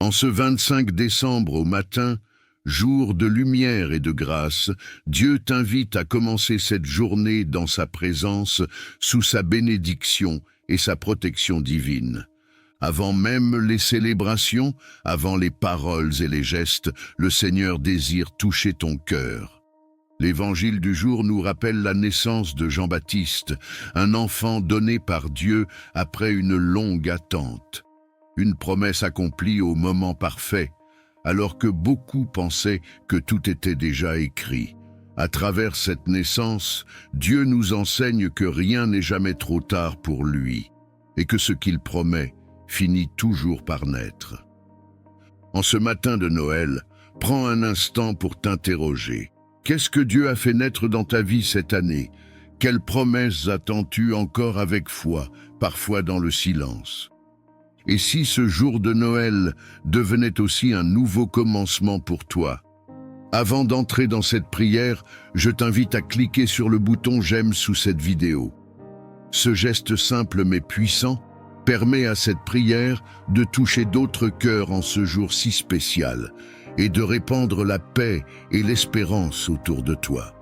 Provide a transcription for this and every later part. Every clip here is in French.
En ce 25 décembre au matin, jour de lumière et de grâce, Dieu t'invite à commencer cette journée dans sa présence, sous sa bénédiction et sa protection divine. Avant même les célébrations, avant les paroles et les gestes, le Seigneur désire toucher ton cœur. L'évangile du jour nous rappelle la naissance de Jean-Baptiste, un enfant donné par Dieu après une longue attente. Une promesse accomplie au moment parfait, alors que beaucoup pensaient que tout était déjà écrit. À travers cette naissance, Dieu nous enseigne que rien n'est jamais trop tard pour lui, et que ce qu'il promet finit toujours par naître. En ce matin de Noël, prends un instant pour t'interroger. Qu'est-ce que Dieu a fait naître dans ta vie cette année? Quelles promesses attends-tu encore avec foi, parfois dans le silence? Et si ce jour de Noël devenait aussi un nouveau commencement pour toi? Avant d'entrer dans cette prière, je t'invite à cliquer sur le bouton j'aime sous cette vidéo. Ce geste simple mais puissant permet à cette prière de toucher d'autres cœurs en ce jour si spécial et de répandre la paix et l'espérance autour de toi.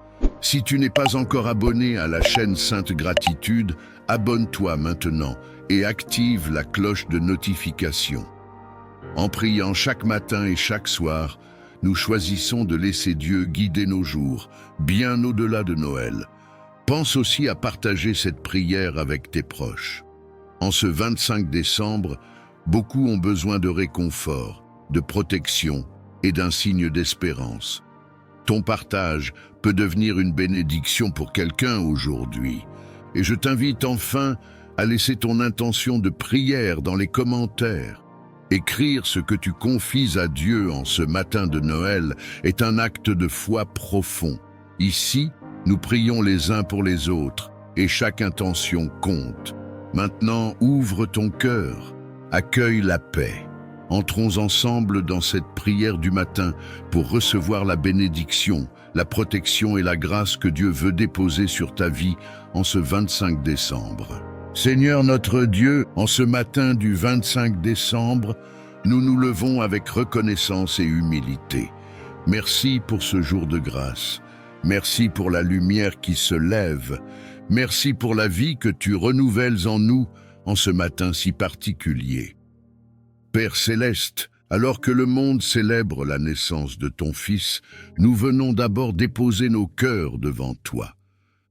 Si tu n'es pas encore abonné à la chaîne Sainte Gratitude, abonne-toi maintenant et active la cloche de notification. En priant chaque matin et chaque soir, nous choisissons de laisser Dieu guider nos jours, bien au-delà de Noël. Pense aussi à partager cette prière avec tes proches. En ce 25 décembre, beaucoup ont besoin de réconfort, de protection et d'un signe d'espérance. Ton partage peut devenir une bénédiction pour quelqu'un aujourd'hui. Et je t'invite enfin à laisser ton intention de prière dans les commentaires. Écrire ce que tu confies à Dieu en ce matin de Noël est un acte de foi profond. Ici, nous prions les uns pour les autres et chaque intention compte. Maintenant, ouvre ton cœur, accueille la paix. Entrons ensemble dans cette prière du matin pour recevoir la bénédiction, la protection et la grâce que Dieu veut déposer sur ta vie en ce 25 décembre. Seigneur notre Dieu, en ce matin du 25 décembre, nous nous levons avec reconnaissance et humilité. Merci pour ce jour de grâce. Merci pour la lumière qui se lève. Merci pour la vie que tu renouvelles en nous en ce matin si particulier. Père céleste, alors que le monde célèbre la naissance de ton Fils, nous venons d'abord déposer nos cœurs devant toi.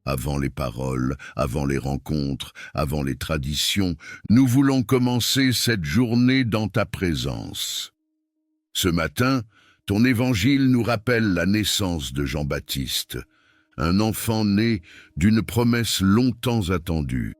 Avant les paroles, avant les rencontres, avant les traditions, nous voulons commencer cette journée dans ta présence. Ce matin, ton évangile nous rappelle la naissance de Jean-Baptiste, un enfant né d'une promesse longtemps attendue.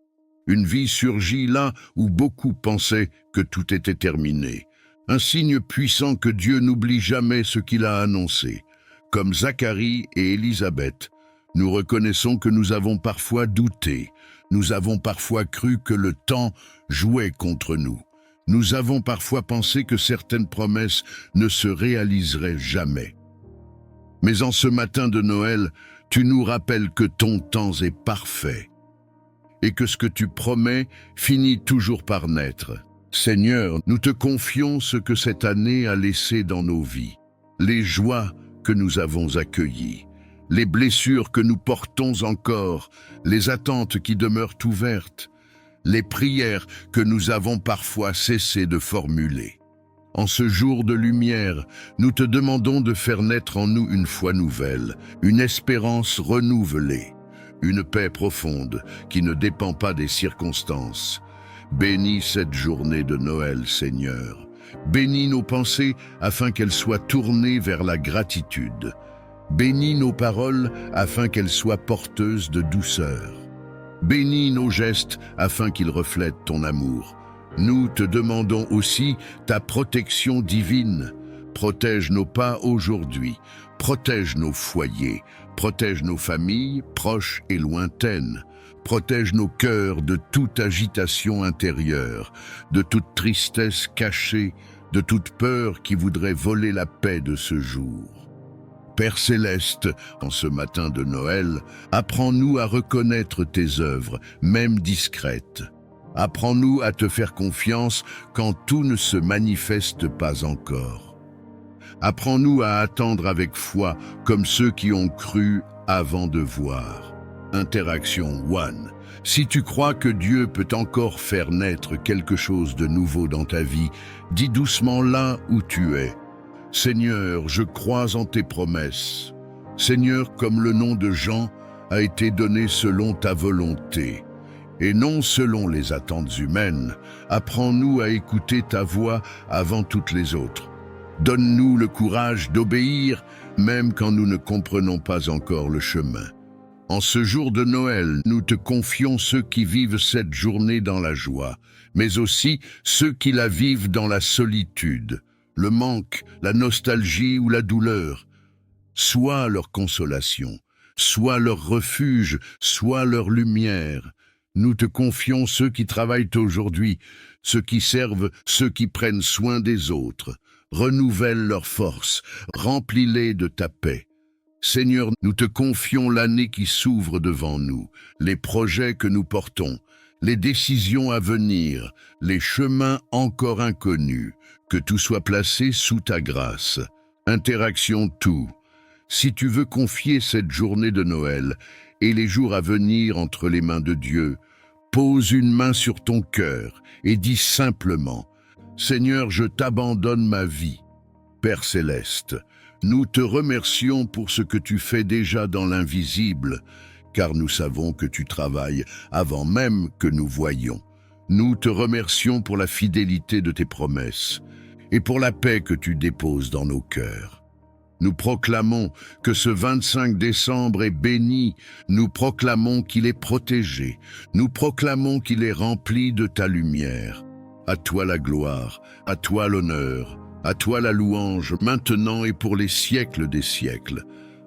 Une vie surgit là où beaucoup pensaient que tout était terminé. Un signe puissant que Dieu n'oublie jamais ce qu'il a annoncé. Comme Zacharie et Élisabeth, nous reconnaissons que nous avons parfois douté. Nous avons parfois cru que le temps jouait contre nous. Nous avons parfois pensé que certaines promesses ne se réaliseraient jamais. Mais en ce matin de Noël, tu nous rappelles que ton temps est parfait et que ce que tu promets finit toujours par naître. Seigneur, nous te confions ce que cette année a laissé dans nos vies, les joies que nous avons accueillies, les blessures que nous portons encore, les attentes qui demeurent ouvertes, les prières que nous avons parfois cessé de formuler. En ce jour de lumière, nous te demandons de faire naître en nous une foi nouvelle, une espérance renouvelée, une paix profonde qui ne dépend pas des circonstances. Bénis cette journée de Noël, Seigneur. Bénis nos pensées afin qu'elles soient tournées vers la gratitude. Bénis nos paroles afin qu'elles soient porteuses de douceur. Bénis nos gestes afin qu'ils reflètent ton amour. Nous te demandons aussi ta protection divine. Protège nos pas aujourd'hui, protège nos foyers, protège nos familles, proches et lointaines. Protège nos cœurs de toute agitation intérieure, de toute tristesse cachée, de toute peur qui voudrait voler la paix de ce jour. Père céleste, en ce matin de Noël, apprends-nous à reconnaître tes œuvres, même discrètes. Apprends-nous à te faire confiance quand tout ne se manifeste pas encore. Apprends-nous à attendre avec foi comme ceux qui ont cru avant de voir. Interaction 1. Si tu crois que Dieu peut encore faire naître quelque chose de nouveau dans ta vie, dis doucement là où tu es. Seigneur, je crois en tes promesses. Seigneur, comme le nom de Jean a été donné selon ta volonté, et non selon les attentes humaines, apprends-nous à écouter ta voix avant toutes les autres. Donne-nous le courage d'obéir, même quand nous ne comprenons pas encore le chemin. En ce jour de Noël, nous te confions ceux qui vivent cette journée dans la joie, mais aussi ceux qui la vivent dans la solitude, le manque, la nostalgie ou la douleur. Sois leur consolation, sois leur refuge, sois leur lumière. Nous te confions ceux qui travaillent aujourd'hui, ceux qui servent, ceux qui prennent soin des autres. Renouvelle leurs forces, remplis-les de ta paix. Seigneur, nous te confions l'année qui s'ouvre devant nous, les projets que nous portons, les décisions à venir, les chemins encore inconnus, que tout soit placé sous ta grâce. Interaction tout. Si tu veux confier cette journée de Noël et les jours à venir entre les mains de Dieu, pose une main sur ton cœur et dis simplement « Seigneur, je t'abandonne ma vie. Père céleste, nous te remercions pour ce que tu fais déjà dans l'invisible, car nous savons que tu travailles avant même que nous voyions. Nous te remercions pour la fidélité de tes promesses et pour la paix que tu déposes dans nos cœurs. Nous proclamons que ce 25 décembre est béni, nous proclamons qu'il est protégé, nous proclamons qu'il est rempli de ta lumière. À toi la gloire, à toi l'honneur, à toi la louange, maintenant et pour les siècles des siècles.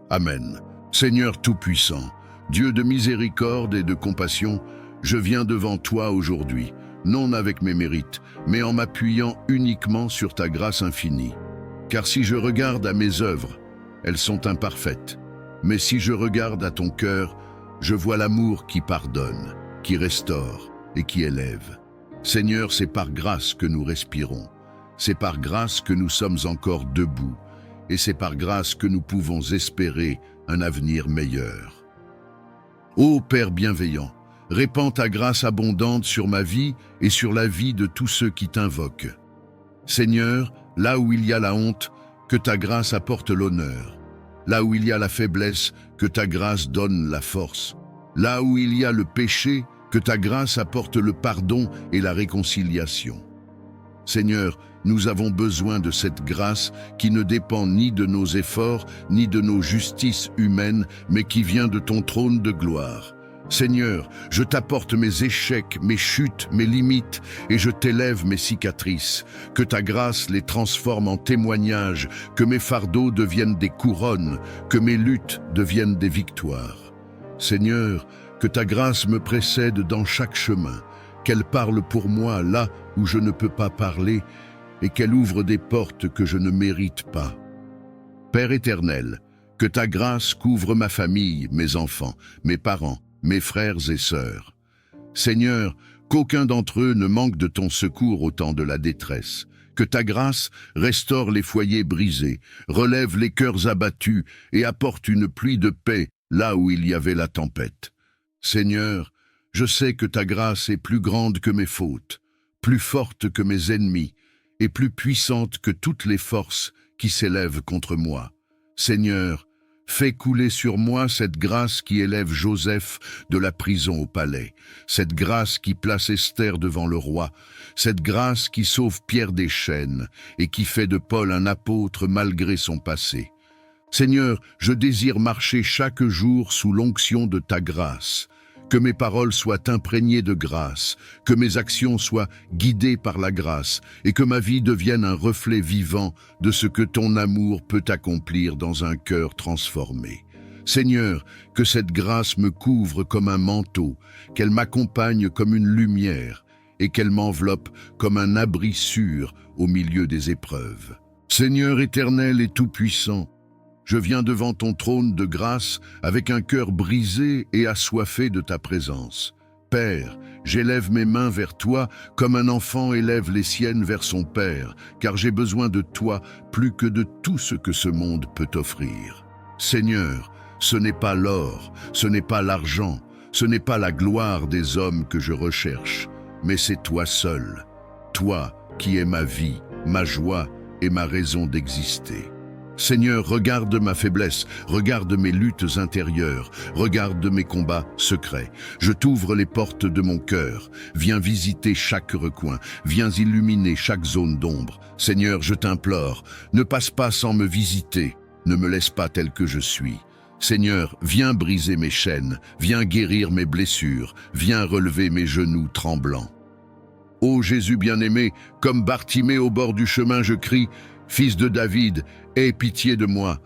Amen. Seigneur Tout-Puissant, Dieu de miséricorde et de compassion, je viens devant toi aujourd'hui, non avec mes mérites, mais en m'appuyant uniquement sur ta grâce infinie. Car si je regarde à mes œuvres, elles sont imparfaites. Mais si je regarde à ton cœur, je vois l'amour qui pardonne, qui restaure et qui élève. Seigneur, c'est par grâce que nous respirons. C'est par grâce que nous sommes encore debout. Et c'est par grâce que nous pouvons espérer un avenir meilleur. Ô Père bienveillant, répands ta grâce abondante sur ma vie et sur la vie de tous ceux qui t'invoquent. Seigneur, là où il y a la honte, que ta grâce apporte l'honneur. Là où il y a la faiblesse, que ta grâce donne la force. Là où il y a le péché, que ta grâce apporte le pardon et la réconciliation. Seigneur, nous avons besoin de cette grâce qui ne dépend ni de nos efforts, ni de nos justices humaines, mais qui vient de ton trône de gloire. Seigneur, je t'apporte mes échecs, mes chutes, mes limites, et je t'élève mes cicatrices. Que ta grâce les transforme en témoignages, que mes fardeaux deviennent des couronnes, que mes luttes deviennent des victoires. Seigneur, que ta grâce me précède dans chaque chemin, qu'elle parle pour moi là où je ne peux pas parler, et qu'elle ouvre des portes que je ne mérite pas. Père éternel, que ta grâce couvre ma famille, mes enfants, mes parents, mes frères et sœurs. Seigneur, qu'aucun d'entre eux ne manque de ton secours au temps de la détresse. Que ta grâce restaure les foyers brisés, relève les cœurs abattus et apporte une pluie de paix là où il y avait la tempête. Seigneur, je sais que ta grâce est plus grande que mes fautes, plus forte que mes ennemis, et plus puissante que toutes les forces qui s'élèvent contre moi. Seigneur, fais couler sur moi cette grâce qui élève Joseph de la prison au palais, cette grâce qui place Esther devant le roi, cette grâce qui sauve Pierre des chaînes et qui fait de Paul un apôtre malgré son passé. Seigneur, je désire marcher chaque jour sous l'onction de ta grâce. Que mes paroles soient imprégnées de grâce, que mes actions soient guidées par la grâce et que ma vie devienne un reflet vivant de ce que ton amour peut accomplir dans un cœur transformé. Seigneur, que cette grâce me couvre comme un manteau, qu'elle m'accompagne comme une lumière et qu'elle m'enveloppe comme un abri sûr au milieu des épreuves. Seigneur éternel et tout-puissant, je viens devant ton trône de grâce avec un cœur brisé et assoiffé de ta présence. Père, j'élève mes mains vers toi comme un enfant élève les siennes vers son père, car j'ai besoin de toi plus que de tout ce que ce monde peut offrir. Seigneur, ce n'est pas l'or, ce n'est pas l'argent, ce n'est pas la gloire des hommes que je recherche, mais c'est toi seul, toi qui es ma vie, ma joie et ma raison d'exister. Seigneur, regarde ma faiblesse, regarde mes luttes intérieures, regarde mes combats secrets. Je t'ouvre les portes de mon cœur. Viens visiter chaque recoin, viens illuminer chaque zone d'ombre. Seigneur, je t'implore, ne passe pas sans me visiter, ne me laisse pas tel que je suis. Seigneur, viens briser mes chaînes, viens guérir mes blessures, viens relever mes genoux tremblants. Ô Jésus bien-aimé, comme Bartimée au bord du chemin, je crie, Fils de David, aie pitié de moi.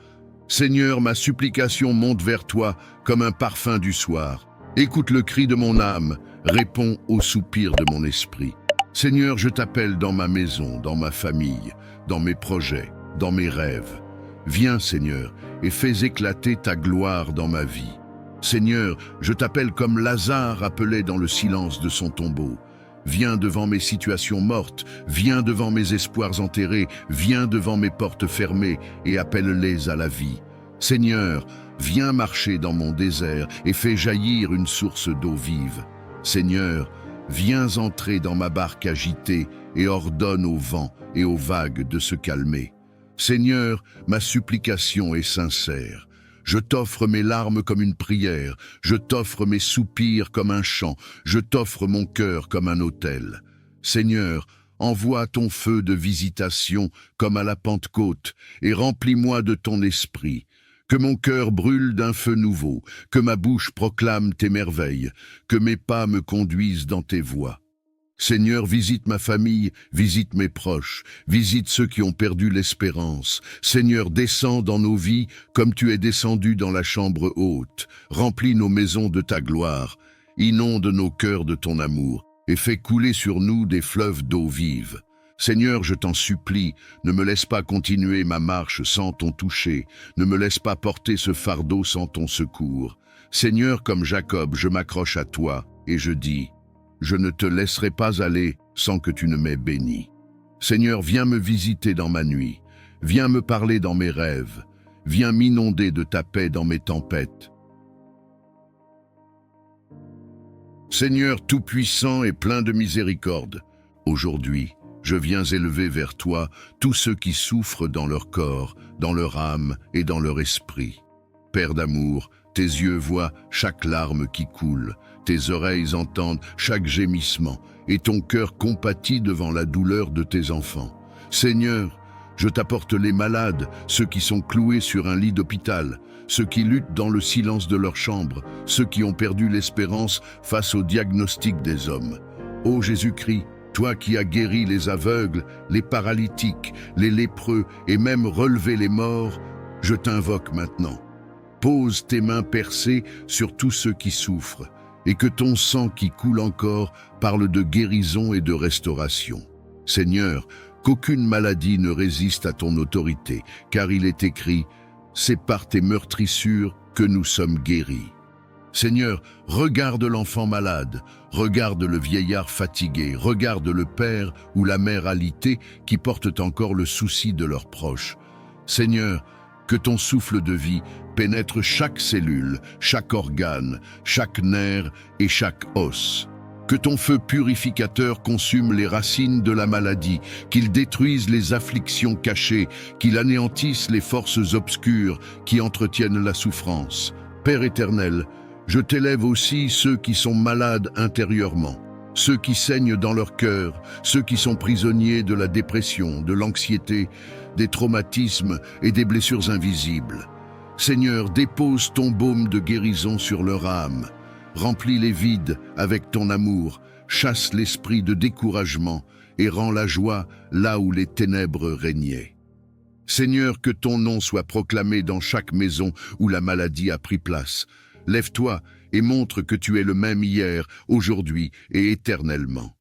Seigneur, ma supplication monte vers toi comme un parfum du soir. Écoute le cri de mon âme, réponds au soupir de mon esprit. Seigneur, je t'appelle dans ma maison, dans ma famille, dans mes projets, dans mes rêves. Viens, Seigneur, et fais éclater ta gloire dans ma vie. Seigneur, je t'appelle comme Lazare appelé dans le silence de son tombeau. Viens devant mes situations mortes, viens devant mes espoirs enterrés, viens devant mes portes fermées et appelle-les à la vie. Seigneur, viens marcher dans mon désert et fais jaillir une source d'eau vive. Seigneur, viens entrer dans ma barque agitée et ordonne au vent et aux vagues de se calmer. Seigneur, ma supplication est sincère. Je t'offre mes larmes comme une prière, je t'offre mes soupirs comme un chant, je t'offre mon cœur comme un autel. Seigneur, envoie ton feu de visitation comme à la Pentecôte et remplis-moi de ton esprit. Que mon cœur brûle d'un feu nouveau, que ma bouche proclame tes merveilles, que mes pas me conduisent dans tes voies. Seigneur, visite ma famille, visite mes proches, visite ceux qui ont perdu l'espérance. Seigneur, descends dans nos vies comme tu es descendu dans la chambre haute. Remplis nos maisons de ta gloire, inonde nos cœurs de ton amour et fais couler sur nous des fleuves d'eau vive. Seigneur, je t'en supplie, ne me laisse pas continuer ma marche sans ton toucher, ne me laisse pas porter ce fardeau sans ton secours. Seigneur, comme Jacob, je m'accroche à toi et je dis, je ne te laisserai pas aller sans que tu ne m'aies béni. Seigneur, viens me visiter dans ma nuit, viens me parler dans mes rêves, viens m'inonder de ta paix dans mes tempêtes. Seigneur tout-puissant et plein de miséricorde, aujourd'hui, je viens élever vers toi tous ceux qui souffrent dans leur corps, dans leur âme et dans leur esprit. Père d'amour, tes yeux voient chaque larme qui coule, tes oreilles entendent chaque gémissement, et ton cœur compatit devant la douleur de tes enfants. Seigneur, je t'apporte les malades, ceux qui sont cloués sur un lit d'hôpital, ceux qui luttent dans le silence de leur chambre, ceux qui ont perdu l'espérance face au diagnostic des hommes. Ô Jésus-Christ, toi qui as guéri les aveugles, les paralytiques, les lépreux et même relevé les morts, je t'invoque maintenant. Pose tes mains percées sur tous ceux qui souffrent, et que ton sang qui coule encore parle de guérison et de restauration. Seigneur, qu'aucune maladie ne résiste à ton autorité, car il est écrit « C'est par tes meurtrissures que nous sommes guéris ». Seigneur, regarde l'enfant malade, regarde le vieillard fatigué, regarde le père ou la mère alitée qui portent encore le souci de leurs proches. Seigneur, que ton souffle de vie pénètre chaque cellule, chaque organe, chaque nerf et chaque os. Que ton feu purificateur consume les racines de la maladie, qu'il détruise les afflictions cachées, qu'il anéantisse les forces obscures qui entretiennent la souffrance. Père éternel, je t'élève aussi ceux qui sont malades intérieurement, ceux qui saignent dans leur cœur, ceux qui sont prisonniers de la dépression, de l'anxiété, des traumatismes et des blessures invisibles. Seigneur, dépose ton baume de guérison sur leur âme. Remplis les vides avec ton amour, chasse l'esprit de découragement et rends la joie là où les ténèbres régnaient. Seigneur, que ton nom soit proclamé dans chaque maison où la maladie a pris place. Lève-toi et montre que tu es le même hier, aujourd'hui et éternellement.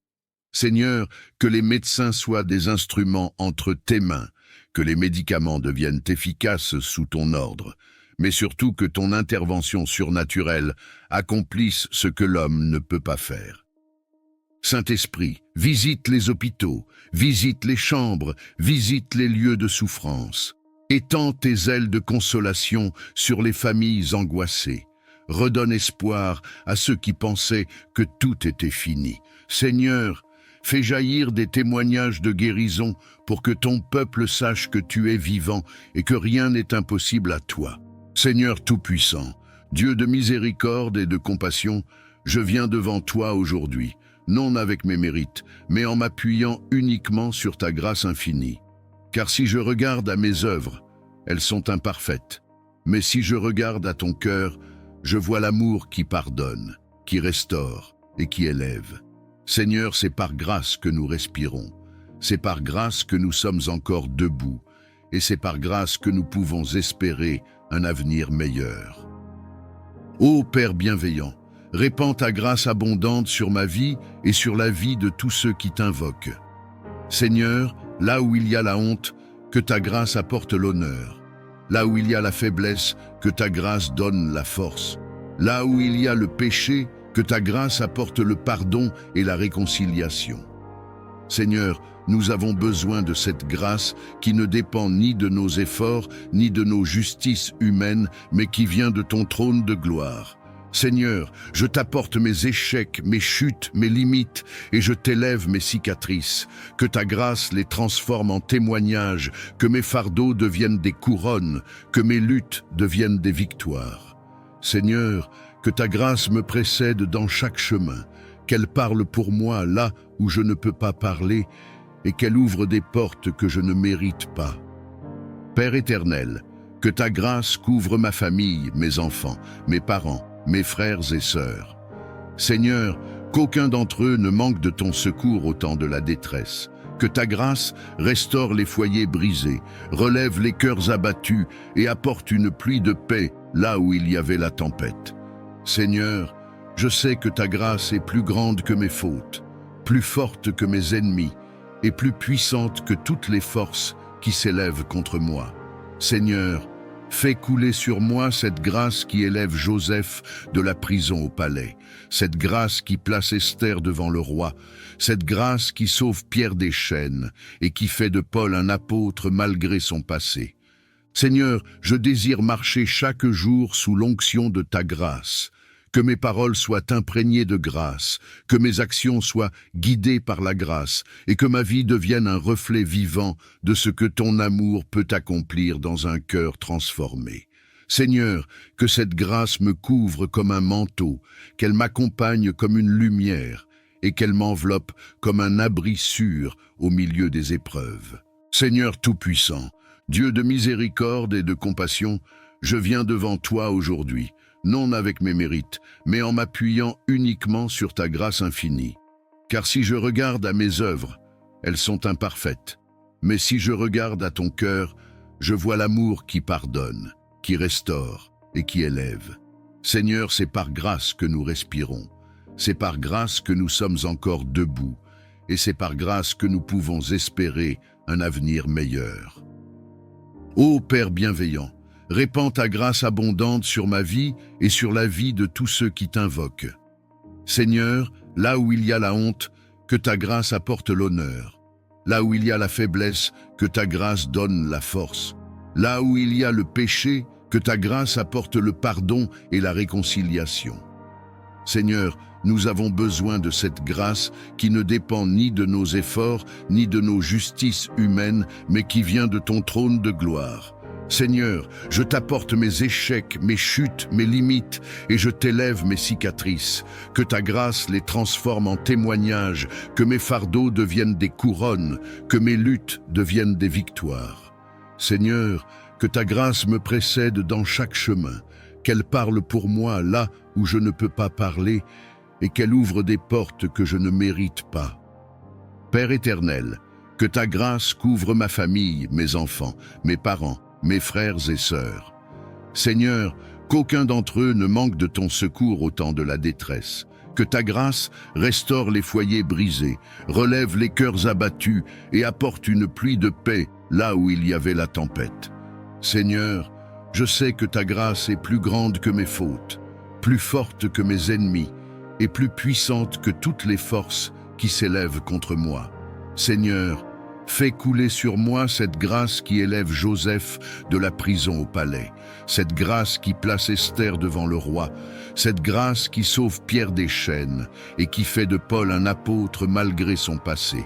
Seigneur, que les médecins soient des instruments entre tes mains, que les médicaments deviennent efficaces sous ton ordre. mais surtout que ton intervention surnaturelle accomplisse ce que l'homme ne peut pas faire. Saint-Esprit, visite les hôpitaux, visite les chambres, visite les lieux de souffrance. Étends tes ailes de consolation sur les familles angoissées. Redonne espoir à ceux qui pensaient que tout était fini. Seigneur, fais jaillir des témoignages de guérison pour que ton peuple sache que tu es vivant et que rien n'est impossible à toi. Seigneur Tout-Puissant, Dieu de miséricorde et de compassion, je viens devant toi aujourd'hui, non avec mes mérites, mais en m'appuyant uniquement sur ta grâce infinie. Car si je regarde à mes œuvres, elles sont imparfaites. Mais si je regarde à ton cœur, je vois l'amour qui pardonne, qui restaure et qui élève. Seigneur, c'est par grâce que nous respirons. C'est par grâce que nous sommes encore debout. Et c'est par grâce que nous pouvons espérer un avenir meilleur. Ô Père bienveillant, répands ta grâce abondante sur ma vie et sur la vie de tous ceux qui t'invoquent. Seigneur, là où il y a la honte, que ta grâce apporte l'honneur. Là où il y a la faiblesse, que ta grâce donne la force. Là où il y a le péché, que ta grâce apporte le pardon et la réconciliation. Seigneur, nous avons besoin de cette grâce qui ne dépend ni de nos efforts, ni de nos justices humaines, mais qui vient de ton trône de gloire. Seigneur, je t'apporte mes échecs, mes chutes, mes limites, et je t'élève mes cicatrices. Que ta grâce les transforme en témoignages, que mes fardeaux deviennent des couronnes, que mes luttes deviennent des victoires. Seigneur, que ta grâce me précède dans chaque chemin, qu'elle parle pour moi là où je ne peux pas parler, et qu'elle ouvre des portes que je ne mérite pas. Père éternel, que ta grâce couvre ma famille, mes enfants, mes parents, mes frères et sœurs. Seigneur, qu'aucun d'entre eux ne manque de ton secours au temps de la détresse. Que ta grâce restaure les foyers brisés, relève les cœurs abattus et apporte une pluie de paix là où il y avait la tempête. Seigneur, je sais que ta grâce est plus grande que mes fautes, plus forte que mes ennemis et plus puissante que toutes les forces qui s'élèvent contre moi. Seigneur, fais couler sur moi cette grâce qui élève Joseph de la prison au palais, cette grâce qui place Esther devant le roi, cette grâce qui sauve Pierre des chaînes et qui fait de Paul un apôtre malgré son passé. Seigneur, je désire marcher chaque jour sous l'onction de ta grâce, que mes paroles soient imprégnées de grâce, que mes actions soient guidées par la grâce et que ma vie devienne un reflet vivant de ce que ton amour peut accomplir dans un cœur transformé. Seigneur, que cette grâce me couvre comme un manteau, qu'elle m'accompagne comme une lumière et qu'elle m'enveloppe comme un abri sûr au milieu des épreuves. Seigneur Tout-Puissant, Dieu de miséricorde et de compassion, je viens devant toi aujourd'hui, non avec mes mérites, mais en m'appuyant uniquement sur ta grâce infinie. Car si je regarde à mes œuvres, elles sont imparfaites. Mais si je regarde à ton cœur, je vois l'amour qui pardonne, qui restaure et qui élève. Seigneur, c'est par grâce que nous respirons. C'est par grâce que nous sommes encore debout. Et c'est par grâce que nous pouvons espérer un avenir meilleur. Ô Père bienveillant, répands ta grâce abondante sur ma vie et sur la vie de tous ceux qui t'invoquent. Seigneur, là où il y a la honte, que ta grâce apporte l'honneur. Là où il y a la faiblesse, que ta grâce donne la force. Là où il y a le péché, que ta grâce apporte le pardon et la réconciliation. Seigneur, nous avons besoin de cette grâce qui ne dépend ni de nos efforts, ni de nos justices humaines, mais qui vient de ton trône de gloire. Seigneur, je t'apporte mes échecs, mes chutes, mes limites, et je t'élève mes cicatrices. Que ta grâce les transforme en témoignages, que mes fardeaux deviennent des couronnes, que mes luttes deviennent des victoires. Seigneur, que ta grâce me précède dans chaque chemin, qu'elle parle pour moi là où je ne peux pas parler, et qu'elle ouvre des portes que je ne mérite pas. Père éternel, que ta grâce couvre ma famille, mes enfants, mes parents, mes frères et sœurs. Seigneur, qu'aucun d'entre eux ne manque de ton secours au temps de la détresse. Que ta grâce restaure les foyers brisés, relève les cœurs abattus et apporte une pluie de paix là où il y avait la tempête. Seigneur, je sais que ta grâce est plus grande que mes fautes, plus forte que mes ennemis et plus puissante que toutes les forces qui s'élèvent contre moi. Seigneur, fais couler sur moi cette grâce qui élève Joseph de la prison au palais, cette grâce qui place Esther devant le roi, cette grâce qui sauve Pierre des chaînes et qui fait de Paul un apôtre malgré son passé.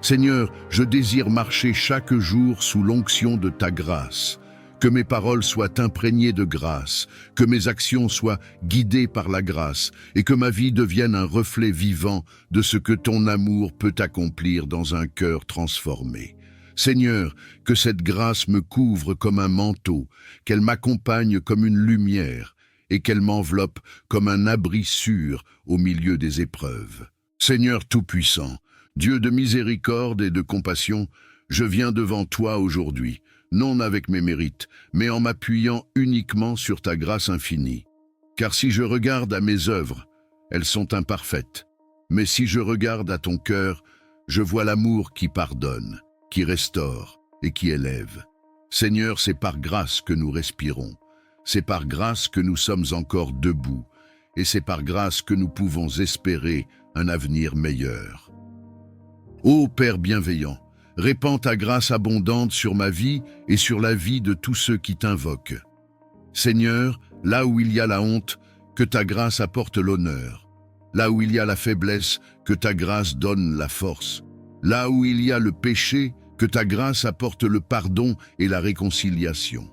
Seigneur, je désire marcher chaque jour sous l'onction de ta grâce, que mes paroles soient imprégnées de grâce, que mes actions soient guidées par la grâce et que ma vie devienne un reflet vivant de ce que ton amour peut accomplir dans un cœur transformé. Seigneur, que cette grâce me couvre comme un manteau, qu'elle m'accompagne comme une lumière et qu'elle m'enveloppe comme un abri sûr au milieu des épreuves. Seigneur Tout-Puissant, Dieu de miséricorde et de compassion, je viens devant toi aujourd'hui, non avec mes mérites, mais en m'appuyant uniquement sur ta grâce infinie. Car si je regarde à mes œuvres, elles sont imparfaites. Mais si je regarde à ton cœur, je vois l'amour qui pardonne, qui restaure et qui élève. Seigneur, c'est par grâce que nous respirons. C'est par grâce que nous sommes encore debout. Et c'est par grâce que nous pouvons espérer un avenir meilleur. Ô Père bienveillant, répands ta grâce abondante sur ma vie et sur la vie de tous ceux qui t'invoquent. Seigneur, là où il y a la honte, que ta grâce apporte l'honneur. Là où il y a la faiblesse, que ta grâce donne la force. Là où il y a le péché, que ta grâce apporte le pardon et la réconciliation.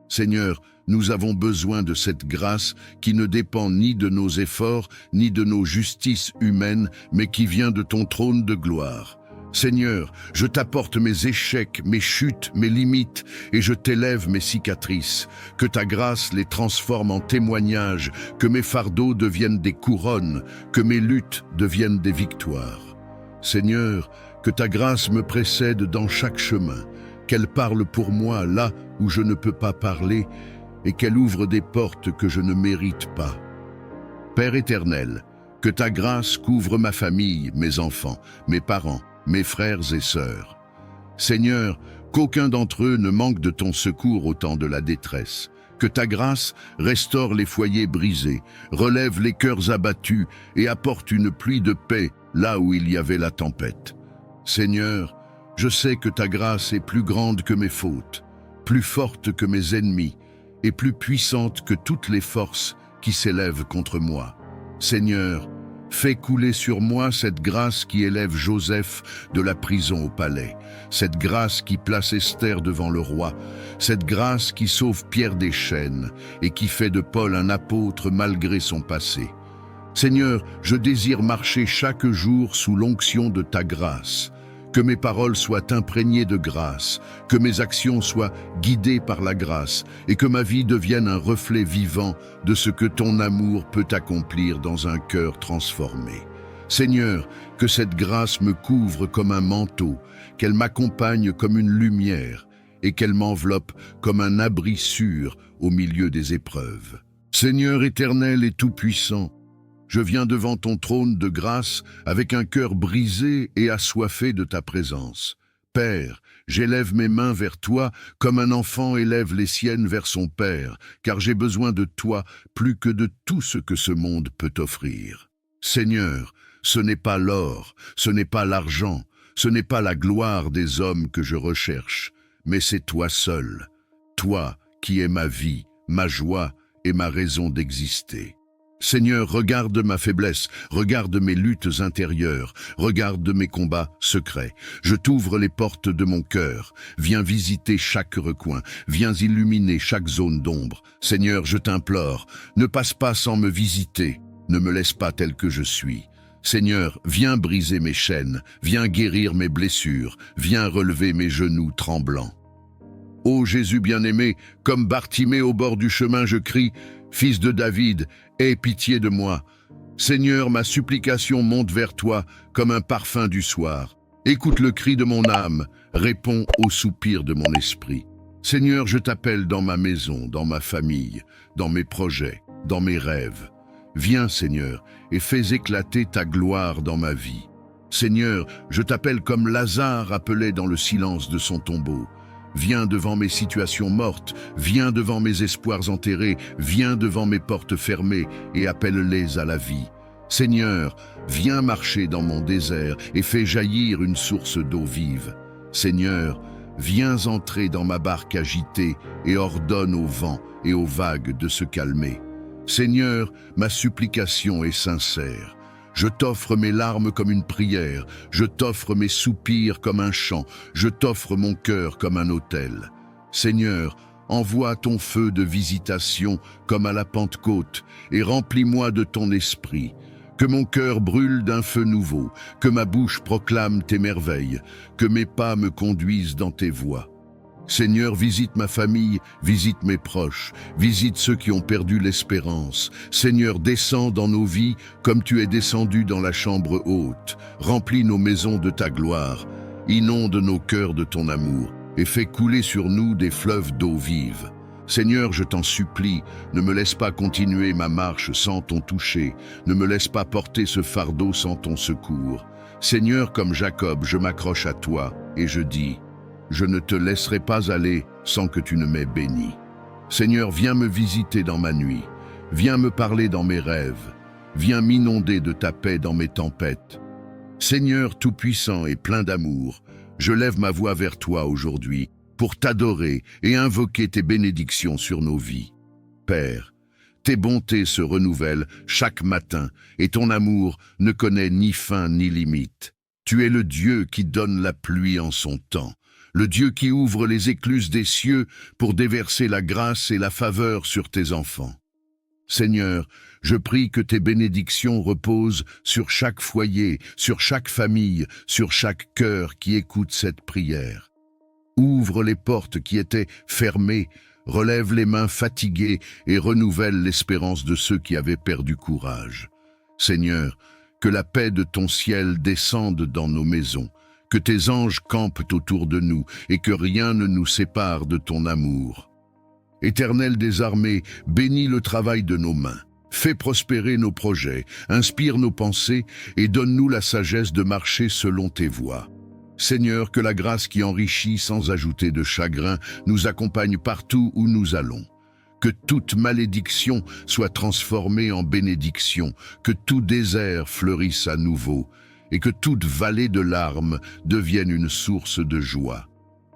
Seigneur, nous avons besoin de cette grâce qui ne dépend ni de nos efforts, ni de nos justices humaines, mais qui vient de ton trône de gloire. Seigneur, je t'apporte mes échecs, mes chutes, mes limites, et je t'élève mes cicatrices. Que ta grâce les transforme en témoignages, que mes fardeaux deviennent des couronnes, que mes luttes deviennent des victoires. Seigneur, que ta grâce me précède dans chaque chemin, qu'elle parle pour moi là où je ne peux pas parler, et qu'elle ouvre des portes que je ne mérite pas. Père éternel, que ta grâce couvre ma famille, mes enfants, mes parents, mes frères et sœurs. Seigneur, qu'aucun d'entre eux ne manque de ton secours au temps de la détresse. Que ta grâce restaure les foyers brisés, relève les cœurs abattus et apporte une pluie de paix là où il y avait la tempête. Seigneur, je sais que ta grâce est plus grande que mes fautes, plus forte que mes ennemis et plus puissante que toutes les forces qui s'élèvent contre moi. Seigneur, fais couler sur moi cette grâce qui élève Joseph de la prison au palais, cette grâce qui place Esther devant le roi, cette grâce qui sauve Pierre des chaînes et qui fait de Paul un apôtre malgré son passé. Seigneur, je désire marcher chaque jour sous l'onction de ta grâce, que mes paroles soient imprégnées de grâce, que mes actions soient guidées par la grâce et que ma vie devienne un reflet vivant de ce que ton amour peut accomplir dans un cœur transformé. Seigneur, que cette grâce me couvre comme un manteau, qu'elle m'accompagne comme une lumière et qu'elle m'enveloppe comme un abri sûr au milieu des épreuves. Seigneur éternel et tout-puissant, je viens devant ton trône de grâce avec un cœur brisé et assoiffé de ta présence. Père, j'élève mes mains vers toi comme un enfant élève les siennes vers son père, car j'ai besoin de toi plus que de tout ce que ce monde peut offrir. Seigneur, ce n'est pas l'or, ce n'est pas l'argent, ce n'est pas la gloire des hommes que je recherche, mais c'est toi seul, toi qui es ma vie, ma joie et ma raison d'exister. Seigneur, regarde ma faiblesse, regarde mes luttes intérieures, regarde mes combats secrets. Je t'ouvre les portes de mon cœur. Viens visiter chaque recoin, viens illuminer chaque zone d'ombre. Seigneur, je t'implore, ne passe pas sans me visiter, ne me laisse pas tel que je suis. Seigneur, viens briser mes chaînes, viens guérir mes blessures, viens relever mes genoux tremblants. Ô Jésus bien-aimé, comme Bartimée au bord du chemin, je crie, Fils de David, aie pitié de moi. Seigneur, ma supplication monte vers toi comme un parfum du soir. Écoute le cri de mon âme, réponds au soupir de mon esprit. Seigneur, je t'appelle dans ma maison, dans ma famille, dans mes projets, dans mes rêves. Viens, Seigneur, et fais éclater ta gloire dans ma vie. Seigneur, je t'appelle comme Lazare appelé dans le silence de son tombeau. Viens devant mes situations mortes, viens devant mes espoirs enterrés, viens devant mes portes fermées et appelle-les à la vie. Seigneur, viens marcher dans mon désert et fais jaillir une source d'eau vive. Seigneur, viens entrer dans ma barque agitée et ordonne au vent et aux vagues de se calmer. Seigneur, ma supplication est sincère. Je t'offre mes larmes comme une prière, je t'offre mes soupirs comme un chant, je t'offre mon cœur comme un autel. Seigneur, envoie ton feu de visitation comme à la Pentecôte et remplis-moi de ton esprit. Que mon cœur brûle d'un feu nouveau, que ma bouche proclame tes merveilles, que mes pas me conduisent dans tes voies. Seigneur, visite ma famille, visite mes proches, visite ceux qui ont perdu l'espérance. Seigneur, descends dans nos vies comme tu es descendu dans la chambre haute. Remplis nos maisons de ta gloire, inonde nos cœurs de ton amour et fais couler sur nous des fleuves d'eau vive. Seigneur, je t'en supplie, ne me laisse pas continuer ma marche sans ton toucher, ne me laisse pas porter ce fardeau sans ton secours. Seigneur, comme Jacob, je m'accroche à toi et je dis: je ne te laisserai pas aller sans que tu ne m'aies béni. Seigneur, viens me visiter dans ma nuit, viens me parler dans mes rêves, viens m'inonder de ta paix dans mes tempêtes. Seigneur tout-puissant et plein d'amour, je lève ma voix vers toi aujourd'hui pour t'adorer et invoquer tes bénédictions sur nos vies. Père, tes bontés se renouvellent chaque matin et ton amour ne connaît ni fin ni limite. Tu es le Dieu qui donne la pluie en son temps, le Dieu qui ouvre les écluses des cieux pour déverser la grâce et la faveur sur tes enfants. Seigneur, je prie que tes bénédictions reposent sur chaque foyer, sur chaque famille, sur chaque cœur qui écoute cette prière. Ouvre les portes qui étaient fermées, relève les mains fatiguées et renouvelle l'espérance de ceux qui avaient perdu courage. Seigneur, que la paix de ton ciel descende dans nos maisons, que tes anges campent autour de nous et que rien ne nous sépare de ton amour. Éternel des armées, bénis le travail de nos mains. Fais prospérer nos projets, inspire nos pensées et donne-nous la sagesse de marcher selon tes voies. Seigneur, que la grâce qui enrichit sans ajouter de chagrin nous accompagne partout où nous allons. Que toute malédiction soit transformée en bénédiction, que tout désert fleurisse à nouveau et que toute vallée de larmes devienne une source de joie.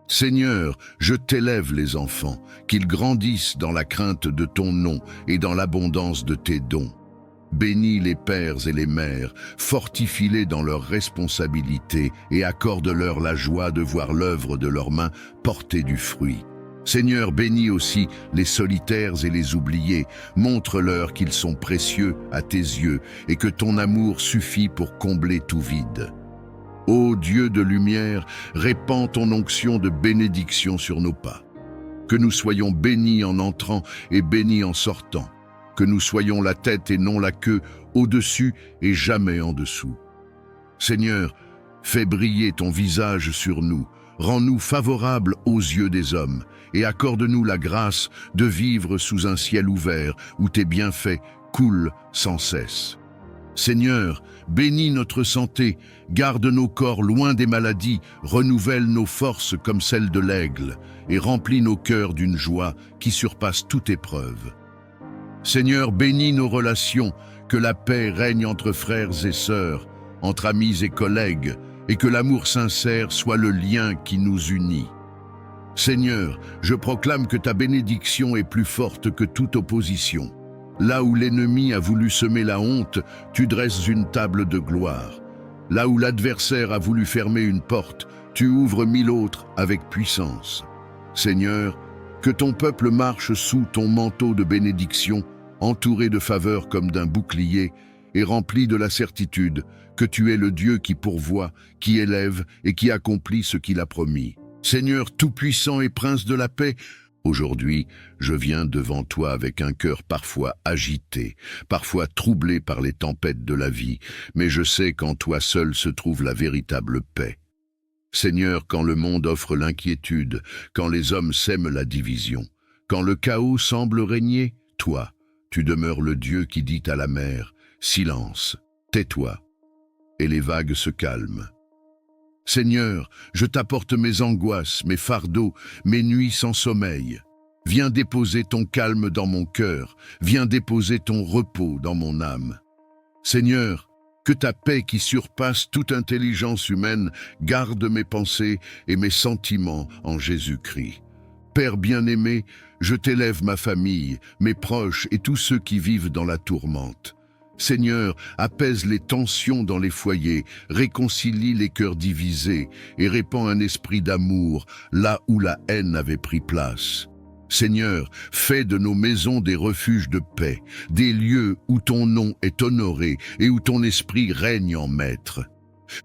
Seigneur, je t'élève les enfants, qu'ils grandissent dans la crainte de ton nom et dans l'abondance de tes dons. Bénis les pères et les mères, fortifie-les dans leurs responsabilités et accorde-leur la joie de voir l'œuvre de leurs mains porter du fruit. Seigneur, bénis aussi les solitaires et les oubliés, montre-leur qu'ils sont précieux à tes yeux et que ton amour suffit pour combler tout vide. Ô Dieu de lumière, répands ton onction de bénédiction sur nos pas. Que nous soyons bénis en entrant et bénis en sortant. Que nous soyons la tête et non la queue, au-dessus et jamais en dessous. Seigneur, fais briller ton visage sur nous, rends-nous favorables aux yeux des hommes et accorde-nous la grâce de vivre sous un ciel ouvert où tes bienfaits coulent sans cesse. Seigneur, bénis notre santé, garde nos corps loin des maladies, renouvelle nos forces comme celles de l'aigle et remplis nos cœurs d'une joie qui surpasse toute épreuve. Seigneur, bénis nos relations, que la paix règne entre frères et sœurs, entre amis et collègues, et que l'amour sincère soit le lien qui nous unit. Seigneur, je proclame que ta bénédiction est plus forte que toute opposition. Là où l'ennemi a voulu semer la honte, tu dresses une table de gloire. Là où l'adversaire a voulu fermer une porte, tu ouvres 1000 autres avec puissance. Seigneur, que ton peuple marche sous ton manteau de bénédiction, entouré de faveurs comme d'un bouclier, et rempli de la certitude que tu es le Dieu qui pourvoit, qui élève et qui accomplit ce qu'il a promis. Seigneur tout-puissant et prince de la paix, aujourd'hui, je viens devant toi avec un cœur parfois agité, parfois troublé par les tempêtes de la vie, mais je sais qu'en toi seul se trouve la véritable paix. Seigneur, quand le monde offre l'inquiétude, quand les hommes sèment la division, quand le chaos semble régner, toi, tu demeures le Dieu qui dit à la mer « Silence, tais-toi » et les vagues se calment. Seigneur, je t'apporte mes angoisses, mes fardeaux, mes nuits sans sommeil. Viens déposer ton calme dans mon cœur, viens déposer ton repos dans mon âme. Seigneur, que ta paix qui surpasse toute intelligence humaine garde mes pensées et mes sentiments en Jésus-Christ. Père bien-aimé, je t'élève ma famille, mes proches et tous ceux qui vivent dans la tourmente. Seigneur, apaise les tensions dans les foyers, réconcilie les cœurs divisés et répand un esprit d'amour là où la haine avait pris place. Seigneur, fais de nos maisons des refuges de paix, des lieux où ton nom est honoré et où ton esprit règne en maître.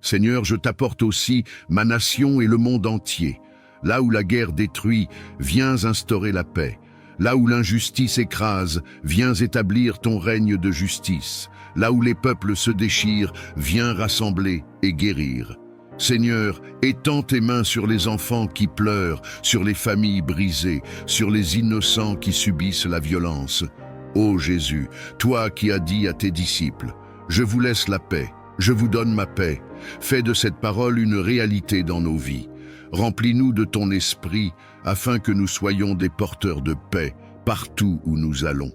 Seigneur, je t'apporte aussi ma nation et le monde entier. Là où la guerre détruit, viens instaurer la paix. Là où l'injustice écrase, viens établir ton règne de justice. Là où les peuples se déchirent, viens rassembler et guérir. Seigneur, étends tes mains sur les enfants qui pleurent, sur les familles brisées, sur les innocents qui subissent la violence. Ô Jésus, toi qui as dit à tes disciples, « Je vous laisse la paix, je vous donne ma paix », fais de cette parole une réalité dans nos vies. Remplis-nous de ton esprit, afin que nous soyons des porteurs de paix partout où nous allons.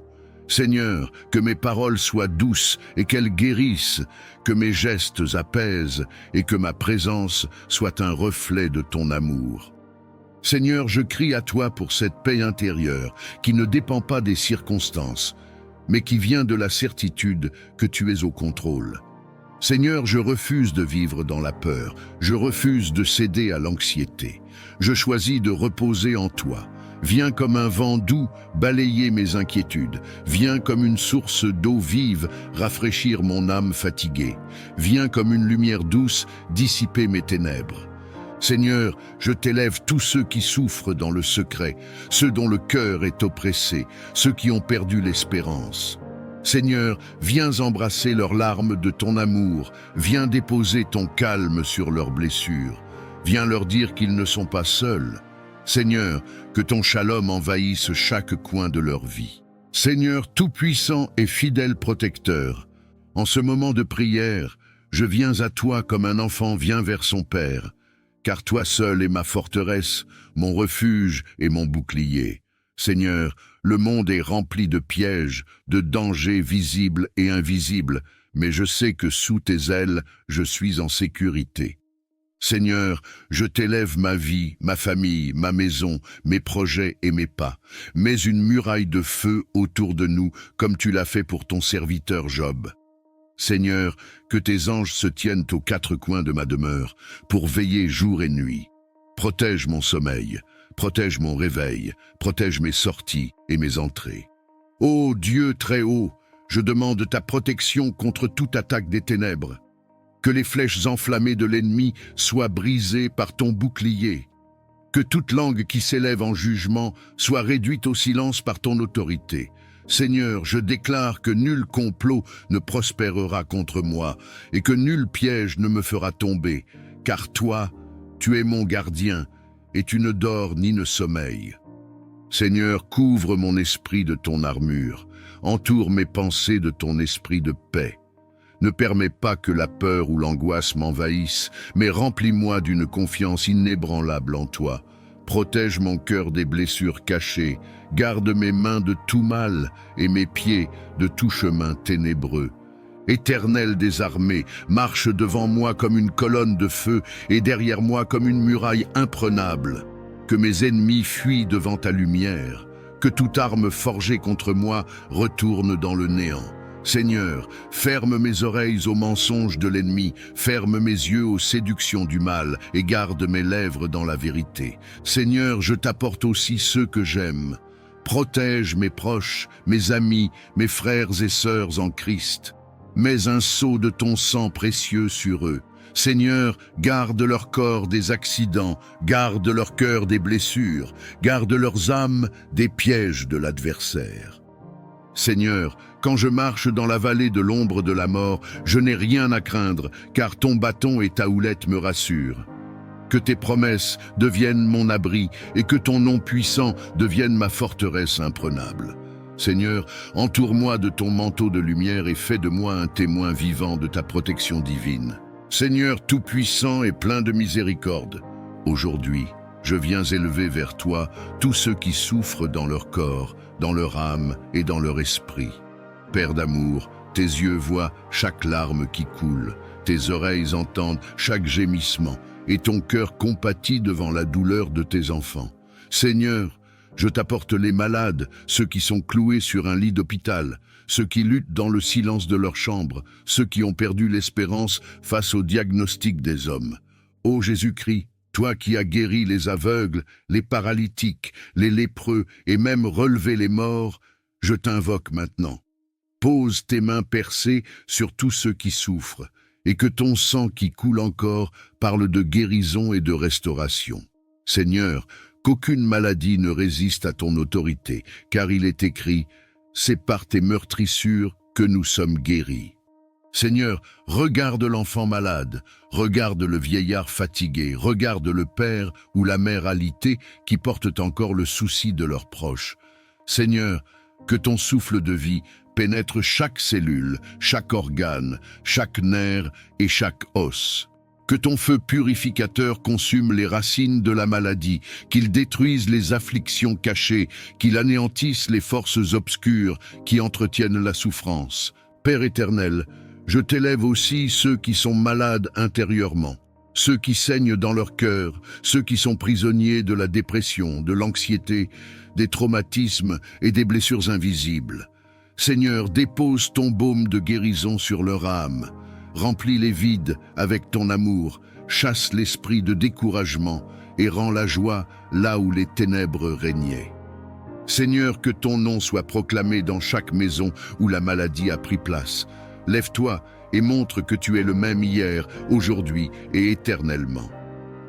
Seigneur, que mes paroles soient douces et qu'elles guérissent, que mes gestes apaisent et que ma présence soit un reflet de ton amour. Seigneur, je crie à toi pour cette paix intérieure qui ne dépend pas des circonstances, mais qui vient de la certitude que tu es au contrôle. Seigneur, je refuse de vivre dans la peur, je refuse de céder à l'anxiété. Je choisis de reposer en toi. Viens comme un vent doux balayer mes inquiétudes. Viens comme une source d'eau vive rafraîchir mon âme fatiguée. Viens comme une lumière douce dissiper mes ténèbres. Seigneur, je t'élève tous ceux qui souffrent dans le secret, ceux dont le cœur est oppressé, ceux qui ont perdu l'espérance. Seigneur, viens embrasser leurs larmes de ton amour, viens déposer ton calme sur leurs blessures, viens leur dire qu'ils ne sont pas seuls. Seigneur, que ton shalom envahisse chaque coin de leur vie. Seigneur tout-puissant et fidèle protecteur, en ce moment de prière, je viens à toi comme un enfant vient vers son père, car toi seul es ma forteresse, mon refuge et mon bouclier. Seigneur, le monde est rempli de pièges, de dangers visibles et invisibles, mais je sais que sous tes ailes, je suis en sécurité. Seigneur, je t'élève ma vie, ma famille, ma maison, mes projets et mes pas. Mets une muraille de feu autour de nous, comme tu l'as fait pour ton serviteur Job. Seigneur, que tes anges se tiennent aux quatre coins de ma demeure, pour veiller jour et nuit. Protège mon sommeil, protège mon réveil, protège mes sorties et mes entrées. Ô Dieu très haut, je demande ta protection contre toute attaque des ténèbres. Que les flèches enflammées de l'ennemi soient brisées par ton bouclier. Que toute langue qui s'élève en jugement soit réduite au silence par ton autorité. Seigneur, je déclare que nul complot ne prospérera contre moi et que nul piège ne me fera tomber, car toi, tu es mon gardien et tu ne dors ni ne sommeilles. Seigneur, couvre mon esprit de ton armure, entoure mes pensées de ton esprit de paix. Ne permets pas que la peur ou l'angoisse m'envahissent, mais remplis-moi d'une confiance inébranlable en toi. Protège mon cœur des blessures cachées, garde mes mains de tout mal et mes pieds de tout chemin ténébreux. Éternel des armées, marche devant moi comme une colonne de feu et derrière moi comme une muraille imprenable. Que mes ennemis fuient devant ta lumière, que toute arme forgée contre moi retourne dans le néant. Seigneur, ferme mes oreilles aux mensonges de l'ennemi, ferme mes yeux aux séductions du mal et garde mes lèvres dans la vérité. Seigneur, je t'apporte aussi ceux que j'aime. Protège mes proches, mes amis, mes frères et sœurs en Christ. Mets un sceau de ton sang précieux sur eux. Seigneur, garde leur corps des accidents, garde leur cœur des blessures, garde leurs âmes des pièges de l'adversaire. Seigneur, quand je marche dans la vallée de l'ombre de la mort, je n'ai rien à craindre, car ton bâton et ta houlette me rassurent. Que tes promesses deviennent mon abri et que ton nom puissant devienne ma forteresse imprenable. Seigneur, entoure-moi de ton manteau de lumière et fais de moi un témoin vivant de ta protection divine. Seigneur Tout-Puissant et plein de miséricorde, aujourd'hui, je viens élever vers toi tous ceux qui souffrent dans leur corps, dans leur âme et dans leur esprit. Père d'amour, tes yeux voient chaque larme qui coule, tes oreilles entendent chaque gémissement, et ton cœur compatit devant la douleur de tes enfants. Seigneur, je t'apporte les malades, ceux qui sont cloués sur un lit d'hôpital, ceux qui luttent dans le silence de leur chambre, ceux qui ont perdu l'espérance face au diagnostic des hommes. Ô Jésus-Christ, toi qui as guéri les aveugles, les paralytiques, les lépreux et même relevé les morts, je t'invoque maintenant. Pose tes mains percées sur tous ceux qui souffrent, et que ton sang qui coule encore parle de guérison et de restauration. Seigneur, qu'aucune maladie ne résiste à ton autorité, car il est écrit « C'est par tes meurtrissures que nous sommes guéris ». Seigneur, regarde l'enfant malade, regarde le vieillard fatigué, regarde le père ou la mère alitée qui portent encore le souci de leurs proches. Seigneur, que ton souffle de vie pénètre chaque cellule, chaque organe, chaque nerf et chaque os. Que ton feu purificateur consume les racines de la maladie, qu'il détruise les afflictions cachées, qu'il anéantisse les forces obscures qui entretiennent la souffrance. Père éternel, je t'élève aussi ceux qui sont malades intérieurement, ceux qui saignent dans leur cœur, ceux qui sont prisonniers de la dépression, de l'anxiété, des traumatismes et des blessures invisibles. Seigneur, dépose ton baume de guérison sur leur âme. Remplis les vides avec ton amour, chasse l'esprit de découragement et rends la joie là où les ténèbres régnaient. Seigneur, que ton nom soit proclamé dans chaque maison où la maladie a pris place. Lève-toi et montre que tu es le même hier, aujourd'hui et éternellement.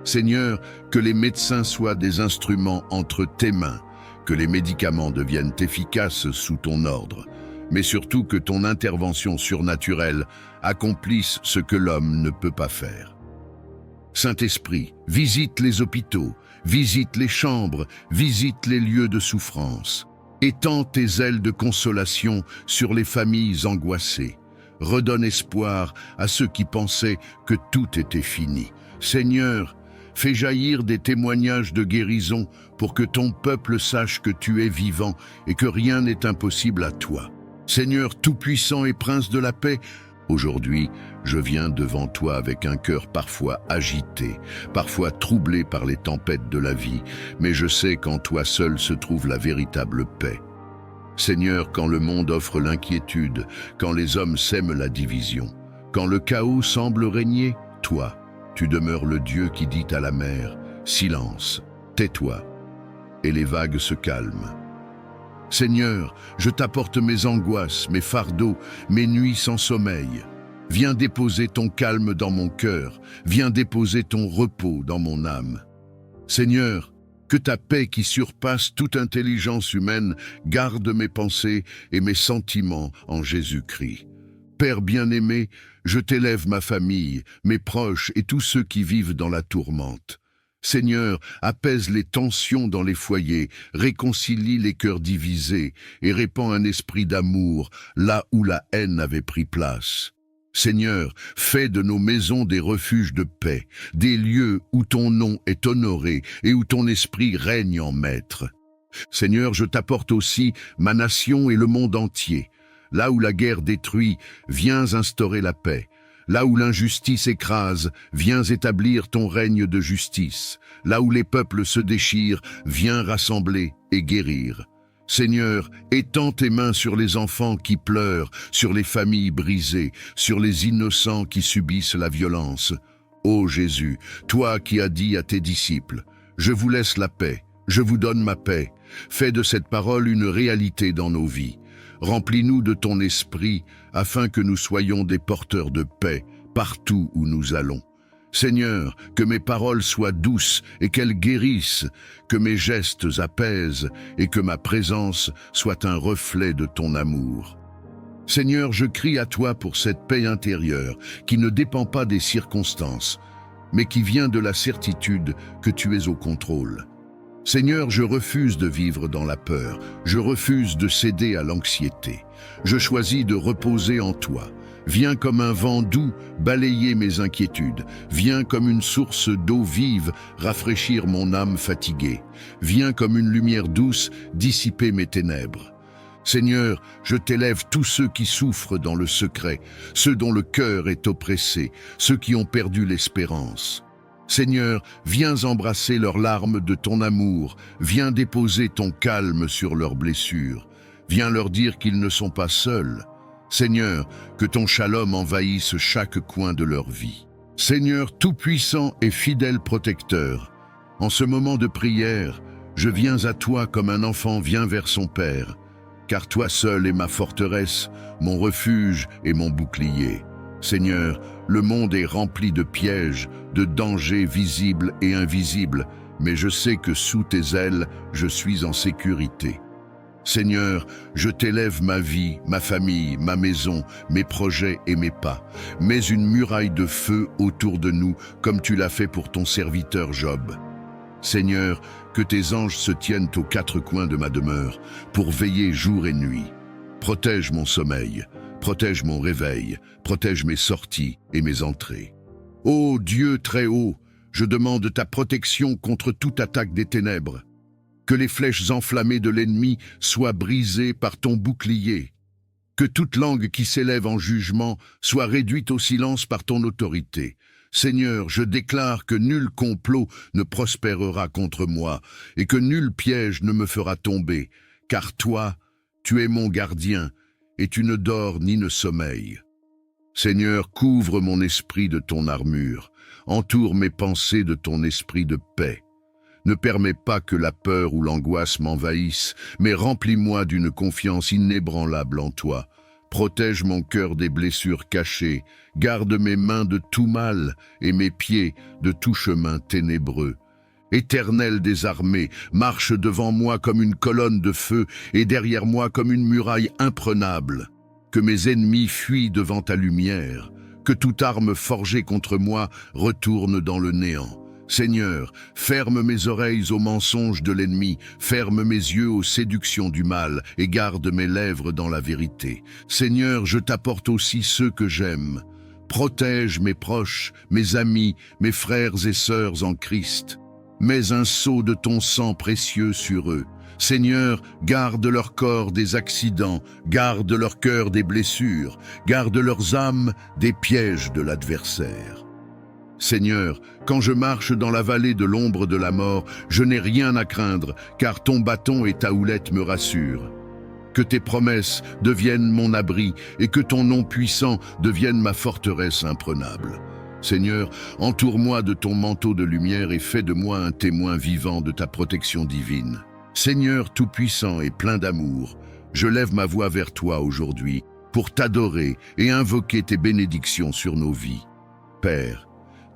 Seigneur, que les médecins soient des instruments entre tes mains, que les médicaments deviennent efficaces sous ton ordre, mais surtout que ton intervention surnaturelle accomplisse ce que l'homme ne peut pas faire. Saint-Esprit, visite les hôpitaux, visite les chambres, visite les lieux de souffrance. Étends tes ailes de consolation sur les familles angoissées. Redonne espoir à ceux qui pensaient que tout était fini. Seigneur, fais jaillir des témoignages de guérison pour que ton peuple sache que tu es vivant et que rien n'est impossible à toi. Seigneur tout-puissant et prince de la paix, aujourd'hui, je viens devant toi avec un cœur parfois agité, parfois troublé par les tempêtes de la vie, mais je sais qu'en toi seul se trouve la véritable paix. Seigneur, quand le monde offre l'inquiétude, quand les hommes sèment la division, quand le chaos semble régner, toi, tu demeures le Dieu qui dit à la mer « Silence, tais-toi » et les vagues se calment. Seigneur, je t'apporte mes angoisses, mes fardeaux, mes nuits sans sommeil. Viens déposer ton calme dans mon cœur, viens déposer ton repos dans mon âme. Seigneur, que ta paix qui surpasse toute intelligence humaine garde mes pensées et mes sentiments en Jésus-Christ. Père bien-aimé, je t'élève ma famille, mes proches et tous ceux qui vivent dans la tourmente. Seigneur, apaise les tensions dans les foyers, réconcilie les cœurs divisés et répand un esprit d'amour là où la haine avait pris place. Seigneur, fais de nos maisons des refuges de paix, des lieux où ton nom est honoré et où ton esprit règne en maître. Seigneur, je t'apporte aussi ma nation et le monde entier. Là où la guerre détruit, viens instaurer la paix. Là où l'injustice écrase, viens établir ton règne de justice. Là où les peuples se déchirent, viens rassembler et guérir. Seigneur, étends tes mains sur les enfants qui pleurent, sur les familles brisées, sur les innocents qui subissent la violence. Ô Jésus, toi qui as dit à tes disciples, « Je vous laisse la paix, je vous donne ma paix », fais de cette parole une réalité dans nos vies. Remplis-nous de ton esprit afin que nous soyons des porteurs de paix partout où nous allons. Seigneur, que mes paroles soient douces et qu'elles guérissent, que mes gestes apaisent et que ma présence soit un reflet de ton amour. Seigneur, je crie à toi pour cette paix intérieure qui ne dépend pas des circonstances, mais qui vient de la certitude que tu es au contrôle. Seigneur, je refuse de vivre dans la peur, je refuse de céder à l'anxiété. Je choisis de reposer en toi, Viens comme un vent doux balayer mes inquiétudes. Viens comme une source d'eau vive rafraîchir mon âme fatiguée. Viens comme une lumière douce dissiper mes ténèbres. Seigneur, je t'élève tous ceux qui souffrent dans le secret, ceux dont le cœur est oppressé, ceux qui ont perdu l'espérance. Seigneur, viens embrasser leurs larmes de ton amour, viens déposer ton calme sur leurs blessures, viens leur dire qu'ils ne sont pas seuls. Seigneur, que ton shalom envahisse chaque coin de leur vie. Seigneur tout-puissant et fidèle protecteur, en ce moment de prière, je viens à toi comme un enfant vient vers son père, car toi seul es ma forteresse, mon refuge et mon bouclier. Seigneur, le monde est rempli de pièges, de dangers visibles et invisibles, mais je sais que sous tes ailes, je suis en sécurité. Seigneur, je t'élève ma vie, ma famille, ma maison, mes projets et mes pas. Mets une muraille de feu autour de nous, comme tu l'as fait pour ton serviteur Job. Seigneur, que tes anges se tiennent aux quatre coins de ma demeure, pour veiller jour et nuit. Protège mon sommeil, protège mon réveil, protège mes sorties et mes entrées. Ô Dieu très haut, je demande ta protection contre toute attaque des ténèbres. Que les flèches enflammées de l'ennemi soient brisées par ton bouclier. Que toute langue qui s'élève en jugement soit réduite au silence par ton autorité. Seigneur, je déclare que nul complot ne prospérera contre moi et que nul piège ne me fera tomber, car toi, tu es mon gardien et tu ne dors ni ne sommeilles. Seigneur, couvre mon esprit de ton armure, entoure mes pensées de ton esprit de paix. Ne permets pas que la peur ou l'angoisse m'envahissent, mais remplis-moi d'une confiance inébranlable en toi. Protège mon cœur des blessures cachées, garde mes mains de tout mal et mes pieds de tout chemin ténébreux. Éternel des armées, marche devant moi comme une colonne de feu et derrière moi comme une muraille imprenable. Que mes ennemis fuient devant ta lumière, que toute arme forgée contre moi retourne dans le néant. Seigneur, ferme mes oreilles aux mensonges de l'ennemi, ferme mes yeux aux séductions du mal et garde mes lèvres dans la vérité. Seigneur, je t'apporte aussi ceux que j'aime. Protège mes proches, mes amis, mes frères et sœurs en Christ. Mets un sceau de ton sang précieux sur eux. Seigneur, garde leur corps des accidents, garde leur cœur des blessures, garde leurs âmes des pièges de l'adversaire. Seigneur, quand je marche dans la vallée de l'ombre de la mort, je n'ai rien à craindre, car ton bâton et ta houlette me rassurent. Que tes promesses deviennent mon abri et que ton nom puissant devienne ma forteresse imprenable. Seigneur, entoure-moi de ton manteau de lumière et fais de moi un témoin vivant de ta protection divine. Seigneur tout-puissant et plein d'amour, je lève ma voix vers toi aujourd'hui pour t'adorer et invoquer tes bénédictions sur nos vies. Père,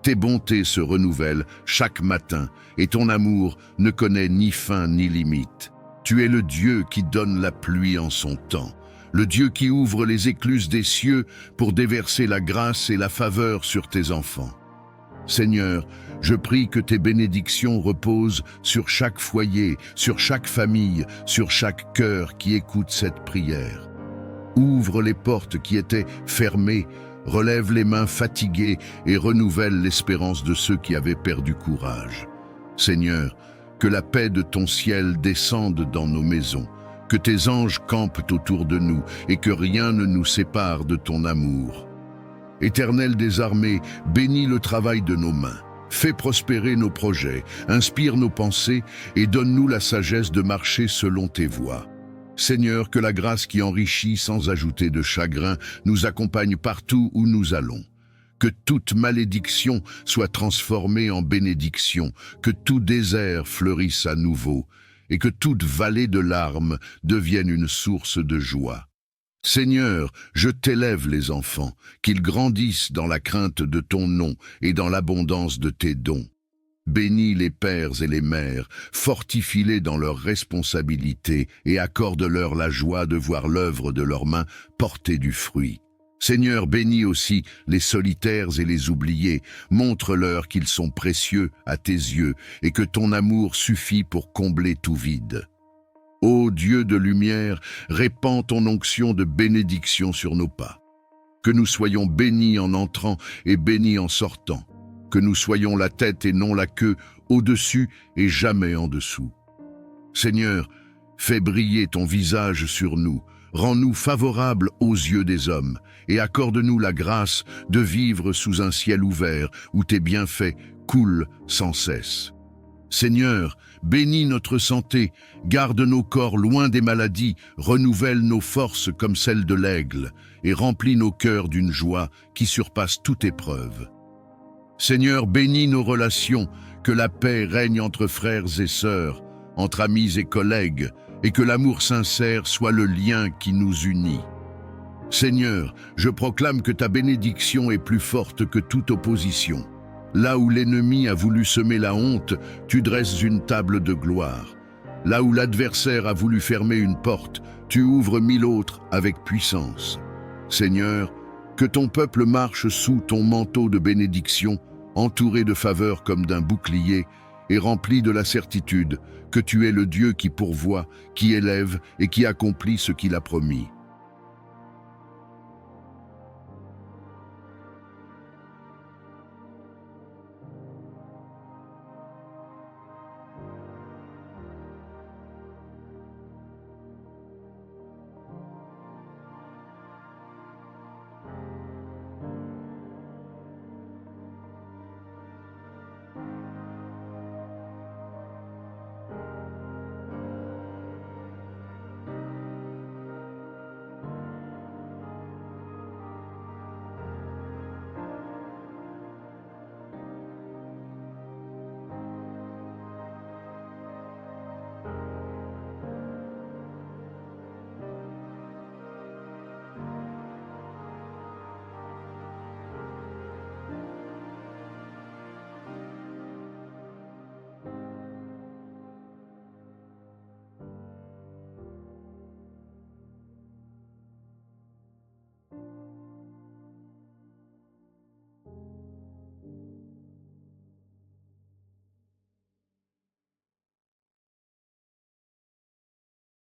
tes bontés se renouvellent chaque matin et ton amour ne connaît ni fin ni limite. Tu es le Dieu qui donne la pluie en son temps, le Dieu qui ouvre les écluses des cieux pour déverser la grâce et la faveur sur tes enfants. Seigneur, je prie que tes bénédictions reposent sur chaque foyer, sur chaque famille, sur chaque cœur qui écoute cette prière. Ouvre les portes qui étaient fermées, relève les mains fatiguées et renouvelle l'espérance de ceux qui avaient perdu courage. Seigneur, que la paix de ton ciel descende dans nos maisons, que tes anges campent autour de nous et que rien ne nous sépare de ton amour. Éternel des armées, bénis le travail de nos mains. Fais prospérer nos projets, inspire nos pensées et donne-nous la sagesse de marcher selon tes voies. Seigneur, que la grâce qui enrichit sans ajouter de chagrin nous accompagne partout où nous allons. Que toute malédiction soit transformée en bénédiction, que tout désert fleurisse à nouveau et que toute vallée de larmes devienne une source de joie. Seigneur, je t'élève les enfants, qu'ils grandissent dans la crainte de ton nom et dans l'abondance de tes dons. Bénis les pères et les mères, fortifie-les dans leurs responsabilités et accorde-leur la joie de voir l'œuvre de leurs mains porter du fruit. Seigneur, bénis aussi les solitaires et les oubliés, montre-leur qu'ils sont précieux à tes yeux et que ton amour suffit pour combler tout vide. Ô Dieu de lumière, répands ton onction de bénédiction sur nos pas. que nous soyons bénis en entrant et bénis en sortant, que nous soyons la tête et non la queue, au-dessus et jamais en dessous. Seigneur, fais briller ton visage sur nous, rends-nous favorables aux yeux des hommes, et accorde-nous la grâce de vivre sous un ciel ouvert où tes bienfaits coulent sans cesse. Seigneur, bénis notre santé, garde nos corps loin des maladies, renouvelle nos forces comme celles de l'aigle, et remplis nos cœurs d'une joie qui surpasse toute épreuve. Seigneur, bénis nos relations, que la paix règne entre frères et sœurs, entre amis et collègues, et que l'amour sincère soit le lien qui nous unit. Seigneur, je proclame que ta bénédiction est plus forte que toute opposition. Là où l'ennemi a voulu semer la honte, tu dresses une table de gloire. Là où l'adversaire a voulu fermer une porte, tu ouvres 1000 autres avec puissance. Seigneur, que ton peuple marche sous ton manteau de bénédiction, entouré de faveurs comme d'un bouclier, et rempli de la certitude que tu es le Dieu qui pourvoit, qui élève et qui accomplit ce qu'il a promis.